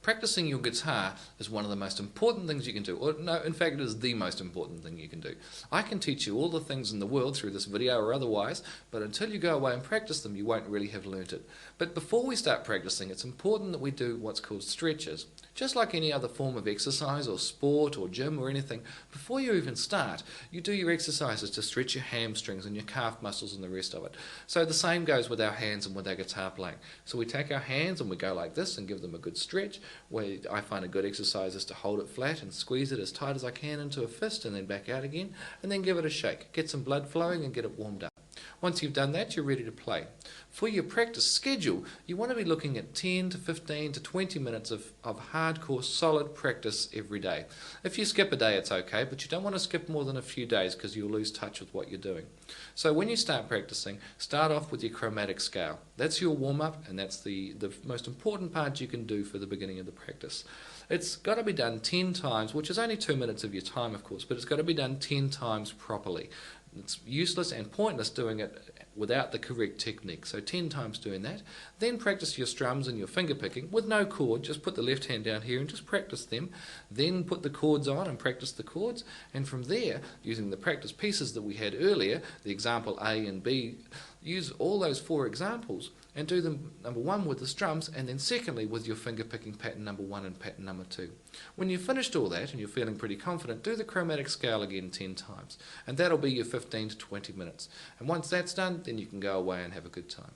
Practicing your guitar is one of the most important things you can do. Or no, in fact, it is the most important thing you can do. I can teach you all the things in the world through this video or otherwise, but until you go away and practice them, you won't really have learnt it. But before we start practicing, it's important that we do what's called stretches. Just like any other form of exercise or sport or gym or anything, before you even start, you do your exercises to stretch your hamstrings and your calf muscles and the rest of it. So the same goes with our hands and with our guitar playing. So we take our hands and we go like this and give them a good stretch. Where I find a good exercise is to hold it flat and squeeze it as tight as I can into a fist and then back out again, and then give it a shake. Get some blood flowing and get it warmed up. Once you've done that, you're ready to play. For your practice schedule, you want to be looking at 10 to 15 to 20 minutes of hardcore, solid practice every day. If you skip a day, it's okay, but you don't want to skip more than a few days because you'll lose touch with what you're doing. So when you start practicing, start off with your chromatic scale. That's your warm-up, and that's the most important part you can do for the beginning of the practice. It's got to be done 10 times, which is only 2 minutes of your time, of course, but it's got to be done 10 times properly. It's useless and pointless doing it without the correct technique. So 10 times doing that. Then practice your strums and your finger picking with no chord. Just put the left hand down here and just practice them. Then put the chords on and practice the chords. And from there, using the practice pieces that we had earlier, the example A and B, use all those 4 examples and do them, number 1, with the strums, and then secondly with your finger picking pattern number 1 and pattern number 2. When you've finished all that and you're feeling pretty confident, do the chromatic scale again 10 times. And that'll be your 15 to 20 minutes. And once that's done, then you can go away and have a good time.